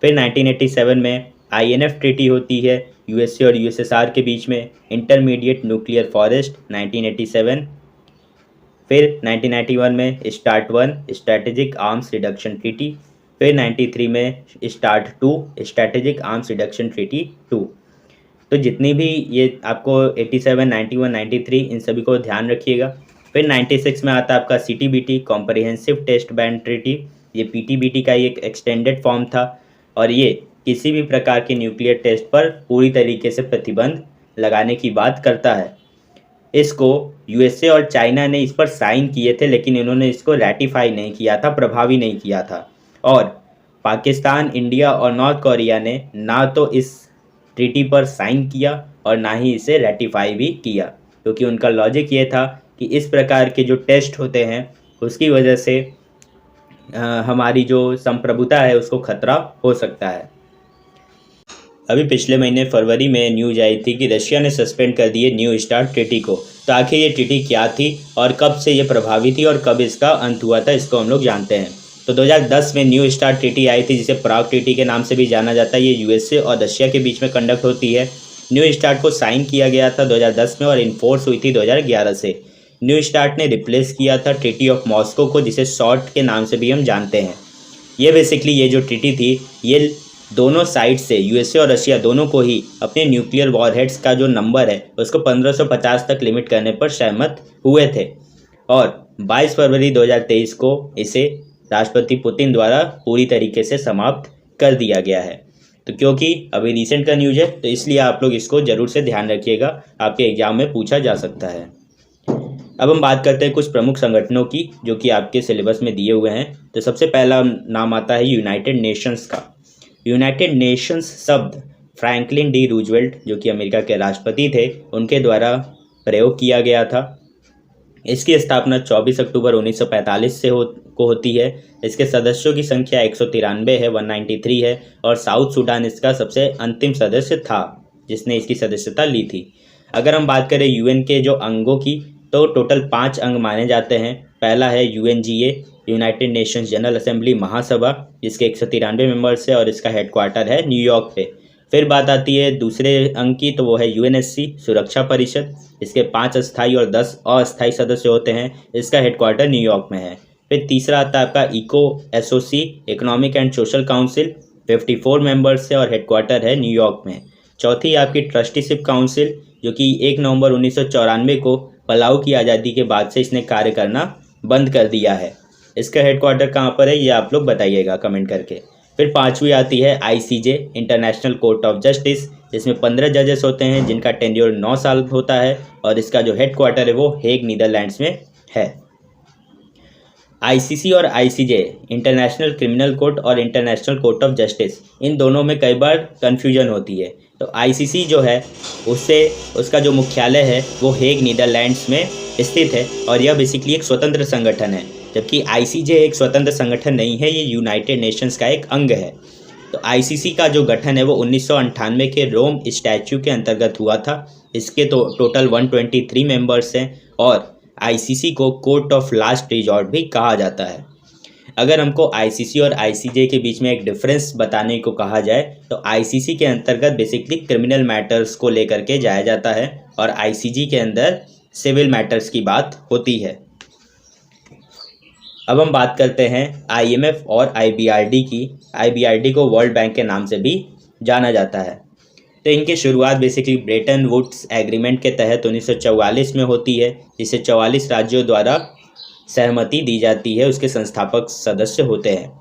फिर 1987 में आईएनएफ ट्रीटी होती है यूएसए और यूएसएसआर के बीच में, इंटरमीडिएट न्यूक्लियर फॉरेस्ट 1987। फिर 1991 में start 1 strategic arms reduction treaty. फिर 93 में start 2 strategic arms reduction treaty 2। तो जितनी भी ये आपको 87, 91, 93 इन सभी को ध्यान रखिएगा। फिर 96 में आता है आपका CTBT, comprehensive test ban treaty. ये पीटीबीटी का एक एक्सटेंडेड फॉर्म था, और ये किसी भी प्रकार के न्यूक्लियर टेस्ट पर पूरी तरीके से प्रतिबंध लगाने की बात करता है। इसको यूएसए और चाइना ने इस पर साइन किए थे, लेकिन इन्होंने इसको रैटिफाई नहीं किया था, प्रभावी नहीं किया था। और पाकिस्तान, इंडिया और नॉर्थ कोरिया ने ना तो इस ट्रीटी पर साइन किया और ना ही इसे रेटिफाई भी किया, क्योंकि उनका लॉजिक ये था कि इस प्रकार के जो टेस्ट होते हैं उसकी वजह से हमारी जो संप्रभुता है उसको खतरा हो सकता है। अभी पिछले महीने फरवरी में न्यूज आई थी कि रशिया ने सस्पेंड कर दिए न्यू स्टार्ट ट्रीटी को। तो आखिर ये ट्रीटी क्या थी और कब से ये प्रभावी थी और कब इसका अंत हुआ था, इसको हम लोग जानते हैं। तो 2010 में न्यू स्टार्ट ट्रीटी आई थी, जिसे प्राग ट्रीटी के नाम से भी जाना जाता है। ये यूएसए और रशिया के बीच में कंडक्ट होती है। न्यू स्टार्ट को साइन किया गया था 2010 में और इन्फोर्स हुई थी 2011 से। न्यू स्टार्ट ने रिप्लेस किया था ट्रीटी ऑफ मॉस्को को, जिसे शॉर्ट के नाम से भी हम जानते हैं। ये बेसिकली ये जो ट्रीटी थी ये दोनों साइड से, यूएसए और रशिया दोनों को ही अपने न्यूक्लियर वॉरहेड्स का जो नंबर है उसको 1550 तक लिमिट करने पर सहमत हुए थे, और 22 फरवरी 2023 को इसे राष्ट्रपति पुतिन द्वारा पूरी तरीके से समाप्त कर दिया गया है। तो क्योंकि अभी रिसेंट का न्यूज़ है तो इसलिए आप लोग इसको ज़रूर से ध्यान रखिएगा, आपके एग्जाम में पूछा जा सकता है। अब हम बात करते हैं कुछ प्रमुख संगठनों की जो कि आपके सिलेबस में दिए हुए हैं। तो सबसे पहला नाम आता है यूनाइटेड नेशंस का। यूनाइटेड नेशंस शब्द फ्रैंकलिन डी रूजवेल्ट जो कि अमेरिका के राष्ट्रपति थे उनके द्वारा प्रयोग किया गया था। इसकी स्थापना 24 अक्टूबर 1945 से होती है। इसके सदस्यों की संख्या 193 है, 193 है, और साउथ सूडान इसका सबसे अंतिम सदस्य था जिसने इसकी सदस्यता ली थी। अगर हम बात करें यूएन के जो अंगों की, तो टोटल 5 अंग माने जाते हैं। पहला है UNGA, united nations general assembly महासभा, जिसके 193 मेंबर्स है और इसका हेडक्वार्टर है न्यूयॉर्क पे। फिर बात आती है दूसरे अंग की, तो वो है यूएनएससी सुरक्षा परिषद। इसके 5 स्थायी और 10 अस्थायी सदस्य होते हैं। इसका हेडक्वार्टर न्यूयॉर्क में है। फिर तीसरा आता है आपका ECOSOC economic and social council, 54 members है और हेडक्वार्टर है न्यूयॉर्क में। चौथी आपकी ट्रस्टीशिप काउंसिल जो कि 1 नवंबर 1994 को पलाऊ की आज़ादी के बाद से इसने कार्य करना बंद कर दिया है। इसका हेडक्वार्टर कहाँ पर है ये आप लोग बताइएगा कमेंट करके। फिर पांचवी आती है ICJ international court of justice, जिसमें 15 जजेस होते हैं जिनका टेन्योर 9 साल होता है और इसका जो हेडक्वार्टर है वो हेग नीदरलैंड्स में है। आईसीसी और आईसीजे इंटरनेशनल क्रिमिनल कोर्ट और इंटरनेशनल कोर्ट ऑफ जस्टिस, इन दोनों में कई बार कन्फ्यूजन होती है। तो आईसीसी जो है उसका जो मुख्यालय है वो हेग नीदरलैंड्स में स्थित है और यह बेसिकली एक स्वतंत्र संगठन है, जबकि आईसीजे एक स्वतंत्र संगठन नहीं है, ये यूनाइटेड नेशंस का एक अंग है। तो आईसीसी का जो गठन है वो 1998 के रोम स्टैच्यू के अंतर्गत हुआ था। इसके तो टोटल 123 मेंबर्स हैं और आईसीसी को कोर्ट ऑफ लास्ट रिजॉर्ट भी कहा जाता है। अगर हमको आईसीसी और आईसीजे के बीच में एक डिफरेंस बताने को कहा जाए तो आईसीसी के अंतर्गत बेसिकली क्रिमिनल मैटर्स को लेकर के जाया जाता है और आईसीजी के अंदर सिविल मैटर्स की बात होती है। अब हम बात करते हैं आईएमएफ और आईबीआरडी की। आईबीआरडी को वर्ल्ड बैंक के नाम से भी जाना जाता है। तो इनकी शुरुआत बेसिकली ब्रेटन वुड्स एग्रीमेंट के तहत 1944 में होती है, जिसे 44 राज्यों द्वारा सहमति दी जाती है। उसके संस्थापक सदस्य होते हैं।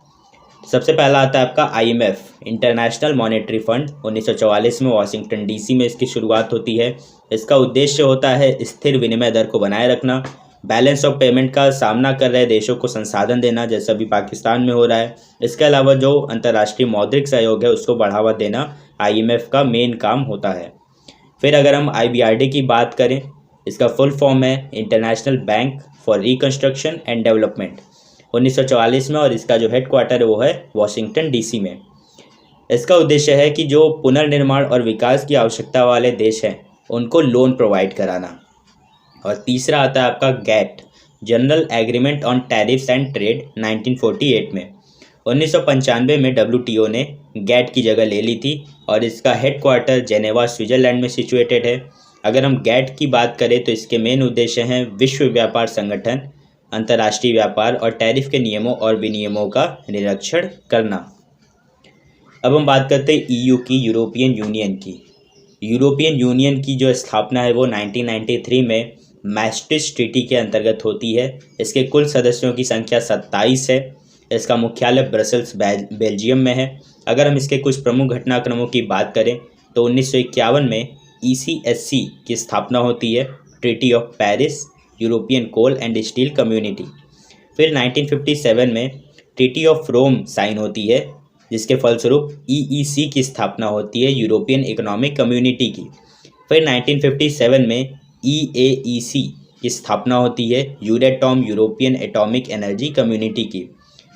सबसे पहला आता है आपका आईएमएफ इंटरनेशनल मॉनेटरी फंड, 1944 में वाशिंगटन डीसी में इसकी शुरुआत होती है। इसका उद्देश्य होता है स्थिर विनिमय दर को बनाए रखना, बैलेंस ऑफ पेमेंट का सामना कर रहे देशों को संसाधन देना, जैसा अभी पाकिस्तान में हो रहा है। इसके अलावा जो अंतर्राष्ट्रीय मौद्रिक सहयोग है उसको बढ़ावा देना आईएमएफ का मेन काम होता है। फिर अगर हम आईबीआरडी की बात करें, इसका फुल फॉर्म है international bank for reconstruction and development, 1944 में, और इसका जो हेडक्वार्टर है वो है वाशिंगटन डीसी में। इसका उद्देश्य है कि जो पुनर्निर्माण और विकास की आवश्यकता वाले देश हैं उनको लोन प्रोवाइड कराना। और तीसरा आता है आपका GATT, general agreement on tariffs and trade, 1948 में। 1995 में डब्ल्यूटीओ ने गैट की जगह ले ली थी और इसका हेडक्वार्टर जेनेवा स्विट्जरलैंड में सिचुएटेड है। अगर हम गैट की बात करें तो इसके मेन उद्देश्य हैं विश्व व्यापार संगठन, अंतर्राष्ट्रीय व्यापार और टैरिफ के नियमों और विनियमों का निरीक्षण करना। अब हम बात करते हैं ईयू की, यूरोपियन यूनियन की। यूरोपियन यूनियन की जो स्थापना है वो 1993 में मैस्ट्रिक्ट ट्रीटी के अंतर्गत होती है। इसके कुल सदस्यों की संख्या 27 है। इसका मुख्यालय ब्रसेल्स बेल्जियम में है। अगर हम इसके कुछ प्रमुख घटनाक्रमों की बात करें तो 1951 में ईसीएससी की स्थापना होती है, treaty of Paris, European coal and steel community. फिर 1957 में ट्रीटी ऑफ रोम साइन होती है, जिसके फलस्वरूप ईईसी की स्थापना होती है, यूरोपियन इकोनॉमिक कम्युनिटी की। फिर 1957 में ईएईसी की स्थापना होती है, यूरेटॉम, यूरोपियन एटॉमिक एनर्जी कम्युनिटी की।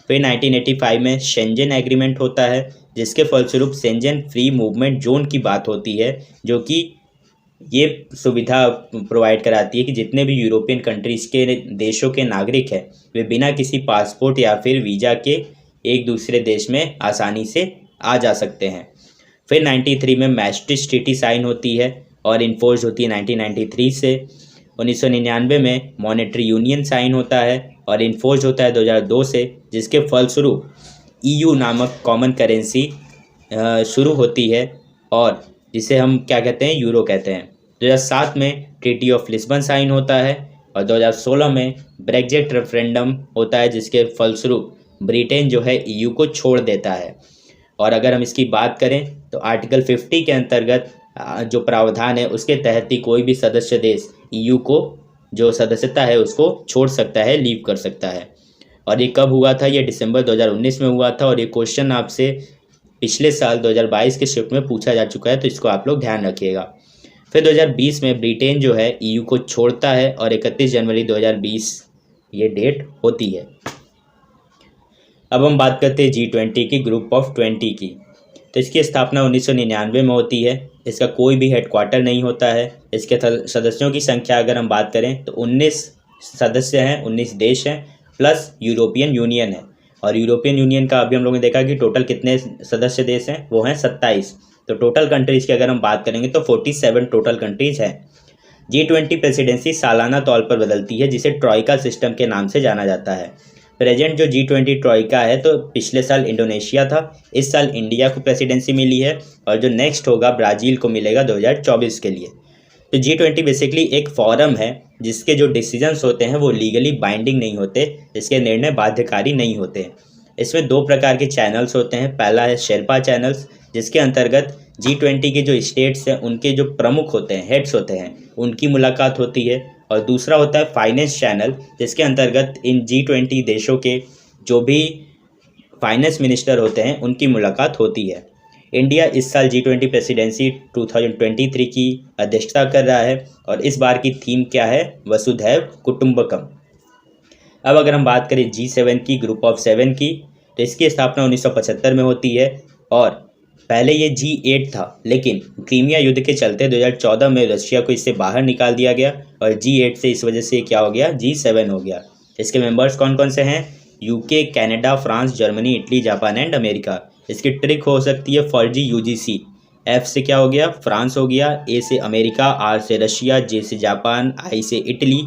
फिर 1985 में शेंजन एग्रीमेंट होता है, जिसके फलस्वरूप शेंजन फ्री मूवमेंट जोन की बात होती है, जो कि ये सुविधा प्रोवाइड कराती है कि जितने भी यूरोपियन कंट्रीज़ के देशों के नागरिक हैं वे बिना किसी पासपोर्ट या फिर वीज़ा के एक दूसरे देश में आसानी से आ जा सकते हैं। फिर 93 में मैस्ट्रिक्ट ट्रीटी साइन होती है और इन्फोर्स होती है 1993 से। 1999 में मॉनेटरी यूनियन साइन होता है और इन्फोर्स होता है 2002 से, जिसके फलस्वरूप ईयू नामक कॉमन करेंसी शुरू होती है और जिसे हम क्या कहते हैं, यूरो कहते हैं। 2007 में ट्रीटी ऑफ लिस्बन साइन होता है और 2016 में ब्रेक्जिट रेफरेंडम होता है, जिसके फलस्वरूप ब्रिटेन जो है ईयू को छोड़ देता है। और अगर हम इसकी बात करें तो आर्टिकल 50 के अंतर्गत जो प्रावधान है उसके तहत ही कोई भी सदस्य देश ईयू को जो सदस्यता है उसको छोड़ सकता है, लीव कर सकता है। और ये कब हुआ था? ये दिसंबर 2019 में हुआ था। और ये क्वेश्चन आपसे पिछले साल 2022 के शिफ्ट में पूछा जा चुका है, तो इसको आप लोग ध्यान रखिएगा। फिर 2020 में ब्रिटेन जो है EU को छोड़ता है और 31 जनवरी 2020 ये डेट होती है। अब हम बात करते हैं G20 की, ग्रुप ऑफ 20 की। तो इसकी स्थापना 1999 में होती है। इसका कोई भी हेडक्वार्टर नहीं होता है। इसके सदस्यों की संख्या अगर हम बात करें तो 19 सदस्य हैं, 19 देश हैं, प्लस यूरोपियन यूनियन है। और यूरोपियन यूनियन का अभी हम लोगों ने देखा कि टोटल कितने सदस्य देश हैं, वो हैं 27। तो टोटल कंट्रीज़ की अगर हम बात करेंगे तो 47 टोटल कंट्रीज़ हैं। G20 प्रेसिडेंसी सालाना तौर पर बदलती है, जिसे ट्रॉइका सिस्टम के नाम से जाना जाता है। प्रेजेंट जो G20 ट्रॉइका है, तो पिछले साल इंडोनेशिया था, इस साल इंडिया को प्रेसिडेंसी मिली है, और जो नेक्स्ट होगा ब्राज़ील को मिलेगा 2024 के लिए। तो G20 बेसिकली एक फोरम है जिसके जो डिसीजंस होते हैं वो लीगली बाइंडिंग नहीं होते, इसके निर्णय बाध्यकारी नहीं होते। इसमें 2 प्रकार के चैनल्स होते हैं। पहला है शेरपा चैनल्स, जिसके अंतर्गत G20 के जो स्टेट्स हैं उनके जो प्रमुख होते हैं, हेड्स होते हैं, उनकी मुलाकात होती है। और दूसरा होता है फाइनेंस चैनल, जिसके अंतर्गत इन G20 देशों के जो भी फाइनेंस मिनिस्टर होते हैं उनकी मुलाकात होती है। इंडिया इस साल G20 प्रेसिडेंसी 2023 की अध्यक्षता कर रहा है, और इस बार की थीम क्या है? वसुधैव कुटुंबकम। अब अगर हम बात करें G7 की, ग्रुप ऑफ 7 की, तो इसकी स्थापना 1975 में होती है। और पहले ये G8 था, लेकिन क्रीमिया युद्ध के चलते 2014 में रशिया को इससे बाहर निकाल दिया गया, और G8 से इस वजह से क्या हो गया? G7 हो गया। इसके मेंबर्स कौन कौन से हैं? UK, Canada, France, Germany, Italy, Japan and America. इसकी ट्रिक हो सकती है फर्जी UGC। F से क्या हो गया? फ्रांस हो गया, A से अमेरिका, R से रशिया, J से जापान, I से इटली,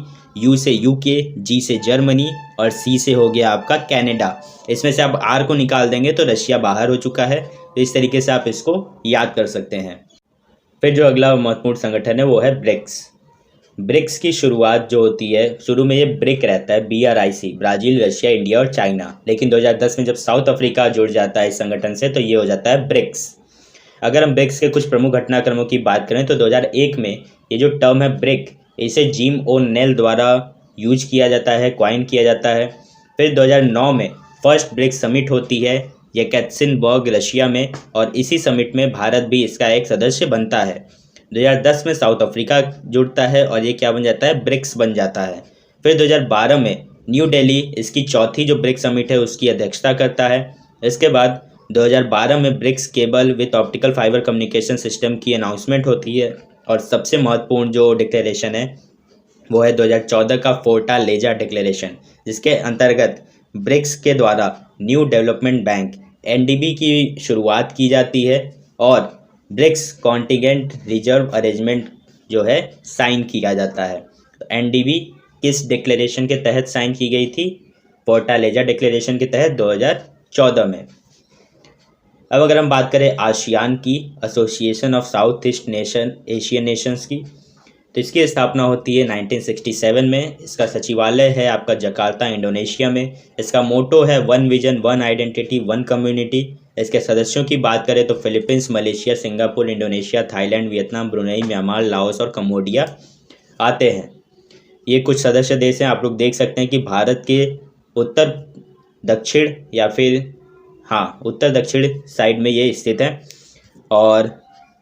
U से UK, G से जर्मनी, और C से हो गया आपका कनाडा। इसमें से आप R को निकाल देंगे तो रशिया बाहर हो चुका है। तो इस तरीके से आप इसको याद कर सकते हैं। फिर जो अगला महत्वपूर्ण संगठन है वो है ब्रिक्स। ब्रिक्स की शुरुआत जो होती है, शुरू में ये ब्रिक रहता है, BRIC, ब्राज़ील, रशिया, इंडिया और चाइना। लेकिन 2010 में जब साउथ अफ्रीका जुड़ जाता है इस संगठन से, तो ये हो जाता है ब्रिक्स। अगर हम ब्रिक्स के कुछ प्रमुख घटनाक्रमों की बात करें तो 2001 में ये जो टर्म है ब्रिक, इसे जिम ओ'नेल द्वारा यूज किया जाता है, क्वाइन किया जाता है। फिर 2009 में फर्स्ट ब्रिक्स समिट होती है येकैत्सिनबर्ग, रशिया में, और इसी समिट में भारत भी इसका एक सदस्य बनता है। 2010 में साउथ अफ्रीका जुड़ता है और ये क्या बन जाता है? ब्रिक्स बन जाता है। फिर 2012 में न्यू दिल्ली इसकी चौथी जो ब्रिक्स समिट है उसकी अध्यक्षता करता है। इसके बाद 2012 में BRICS cable with optical fibre communication system की अनाउंसमेंट होती है। और सबसे महत्वपूर्ण जो डिक्लेरेशन है वो है 2014 का फोर्टालेजा डिक्लेरेशन, जिसके अंतर्गत ब्रिक्स के द्वारा न्यू डेवलपमेंट बैंक NDB की शुरुआत की जाती है, और ब्रिक्स कॉन्टिजेंट रिजर्व अरेंजमेंट जो है साइन किया जाता है। तो NDB किस डिक्लेरेशन के तहत साइन की गई थी? फोर्टालेजा डिक्लेरेशन के तहत 2014 में। अब अगर हम बात करें आसियान की, association of south east Asian Nations की, तो इसकी स्थापना होती है 1967 में। इसका सचिवालय है आपका जकार्ता, इंडोनेशिया में। इसका मोटो है one vision, one identity, one community. इसके सदस्यों की बात करें तो Philippines, Malaysia, Singapore, Indonesia, Thailand, Vietnam, Brunei, Myanmar, Laos और कम्बोडिया आते हैं। ये कुछ सदस्य देश हैं। आप लोग देख सकते हैं कि भारत के उत्तर दक्षिण या फिर उत्तर दक्षिण साइड में ये स्थित है। और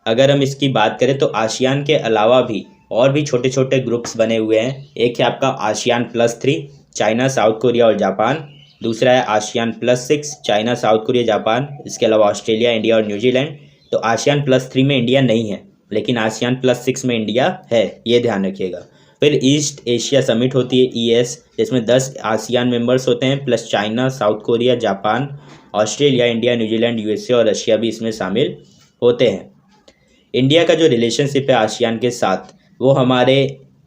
अगर हम इसकी बात करें तो आसियान के अलावा भी और भी छोटे छोटे ग्रुप्स बने हुए हैं। एक है आपका ASEAN+3, चाइना, साउथ कोरिया और जापान। दूसरा है ASEAN+6, China, south Korea, Japan. इसके अलावा ऑस्ट्रेलिया, इंडिया और न्यूजीलैंड। तो ASEAN+3 में इंडिया नहीं है, लेकिन ASEAN+6 में इंडिया है, ये ध्यान रखिएगा। फिर ईस्ट एशिया समिट होती है ES, जिसमें 10 आसियान मेंबर्स होते हैं, plus China, south Korea, Japan, Australia, India, New Zealand, USA और रशिया भी इसमें शामिल होते हैं। इंडिया का जो रिलेशनशिप है आसियान के साथ, वो हमारे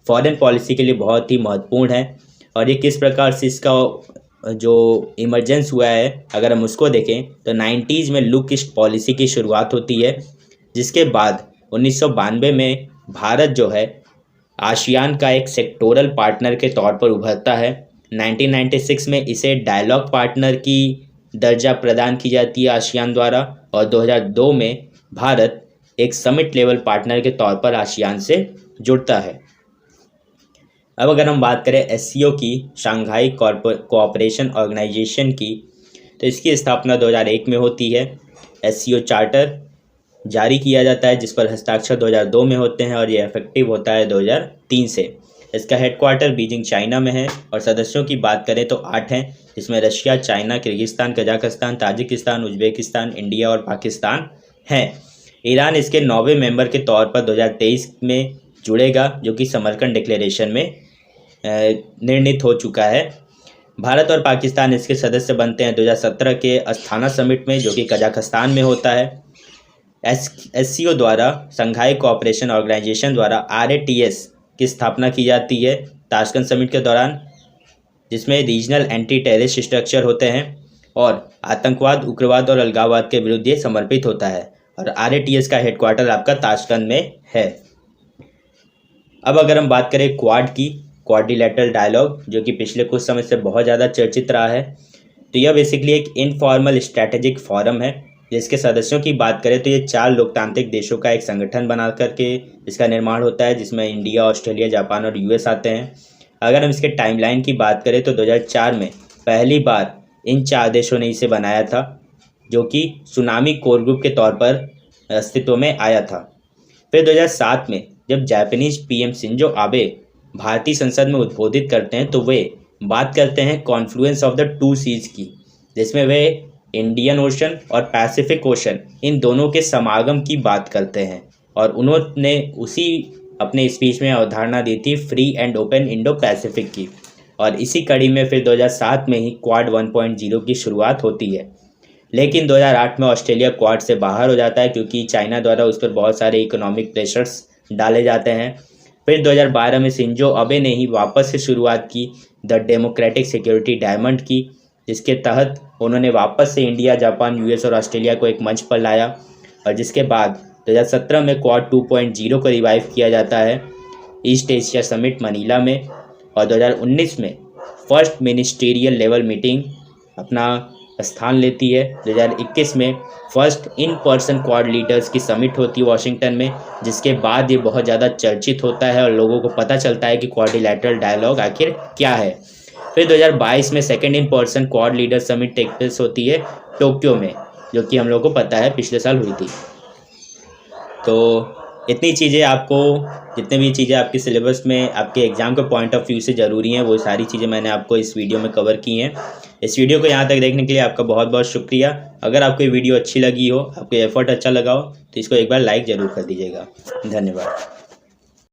फॉरेन पॉलिसी के लिए बहुत ही महत्वपूर्ण है। और ये किस प्रकार से इसका जो इमरजेंस हुआ है, अगर हम उसको देखें तो 90s में लुक ईस्ट पॉलिसी की शुरुआत होती है, जिसके बाद 1992 में भारत जो है आसियान का एक सेक्टोरल पार्टनर के तौर पर उभरता है। 1996 में इसे डायलॉग पार्टनर की दर्जा प्रदान की जाती है आसियान द्वारा, और 2002 में भारत एक समिट लेवल पार्टनर के तौर पर आसियान से जुड़ता है। अब अगर हम बात करें एससीओ की, शंघाई कोऑपरेशन ऑर्गेनाइजेशन की, तो इसकी स्थापना 2001 में होती है। एससीओ चार्टर जारी किया जाता है जिस पर हस्ताक्षर 2002 में होते हैं और ये इफेक्टिव होता है 2003 से। इसका हेडक्वार्टर बीजिंग चाइना में है और सदस्यों की बात करें तो 8 हैं, जिसमें Russia, China, Kyrgyzstan, Kazakhstan, Tajikistan, Uzbekistan, India और पाकिस्तान हैं। ईरान इसके 9वें मेंबर के तौर पर 2023 में जुड़ेगा, जो कि समरकंद डिक्लेरेशन में निर्णित हो चुका है। भारत और पाकिस्तान इसके सदस्य बनते हैं 2017 के अस्थाना समिट में, जो कि कजाकिस्तान में होता है। एससीओ द्वारा, शंघाई कोऑपरेशन ऑर्गेनाइजेशन द्वारा RATS की स्थापना की जाती है ताशकंद समिट के दौरान, जिसमें रीजनल एंटी टेररिस्ट स्ट्रक्चर होते हैं और आतंकवाद, उग्रवाद और अलगाववाद के विरुद्ध ये समर्पित होता है। और RATS का हेडक्वार्टर आपका ताशकंद में है। अब अगर हम बात करें क्वाड की, क्वाड्रिलैटरल डायलॉग, जो कि पिछले कुछ समय से बहुत ज़्यादा चर्चित रहा है, तो यह बेसिकली एक इनफॉर्मल स्ट्रैटेजिक फोरम है जिसके सदस्यों की बात करें तो ये 4 लोकतांत्रिक देशों का एक संगठन बना करके इसका निर्माण होता है, जिसमें इंडिया, ऑस्ट्रेलिया, जापान और US आते हैं। अगर हम इसके टाइमलाइन की बात करें तो 2004 में पहली बार इन 4 देशों ने इसे बनाया था, जो कि सुनामी कोर ग्रुप के तौर पर अस्तित्व में आया था। फिर 2007 में जब जापानीज PM शिंजो आबे भारतीय संसद में उद्बोधित करते हैं तो वे बात करते हैं कॉन्फ्लुएंस ऑफ द 2 सीज की, जिसमें वे इंडियन ओशन और पैसिफिक ओशन इन दोनों के समागम की बात करते हैं। और उन्होंने उसी अपने स्पीच में अवधारणा दी थी free and open Indo Pacific की। और इसी कड़ी में फिर 2007 में ही क्वाड 1.0 की शुरुआत होती है। लेकिन 2008 में ऑस्ट्रेलिया क्वाड से बाहर हो जाता है क्योंकि चाइना द्वारा उस पर बहुत सारे इकोनॉमिक प्रेशर्स डाले जाते हैं। फिर 2012 में शिंजो आबे ने ही वापस से शुरुआत की द डेमोक्रेटिक सिक्योरिटी डायमंड की, जिसके तहत उन्होंने वापस से इंडिया, जापान, US और ऑस्ट्रेलिया को एक मंच पर लाया। और जिसके बाद 2017 में क्वाड 2.0 को रिवाइव किया जाता है ईस्ट एशिया समिट मनीला में। और 2019 में फर्स्ट मिनिस्ट्रियल लेवल मीटिंग अपना स्थान लेती है। 2021 में first in person quad leaders की समिट होती है वाशिंगटन में, जिसके बाद ये बहुत ज़्यादा चर्चित होता है और लोगों को पता चलता है कि क्वाड्रिलैटरल डायलॉग आखिर क्या है। फिर 2022 में second in person Quad leader summit take place होती है टोक्यो में, जो कि हम लोग को पता है पिछले साल हुई थी। तो इतनी चीज़ें आपको, जितने भी चीज़ें आपके सिलेबस में आपके एग्ज़ाम के पॉइंट ऑफ व्यू से ज़रूरी हैं, वो सारी चीज़ें मैंने आपको इस वीडियो में कवर की हैं। इस वीडियो को यहाँ तक देखने के लिए आपका बहुत बहुत शुक्रिया। अगर आपको ये वीडियो अच्छी लगी हो, आपको एफर्ट अच्छा लगा हो, तो इसको एक बार लाइक ज़रूर कर दीजिएगा। धन्यवाद।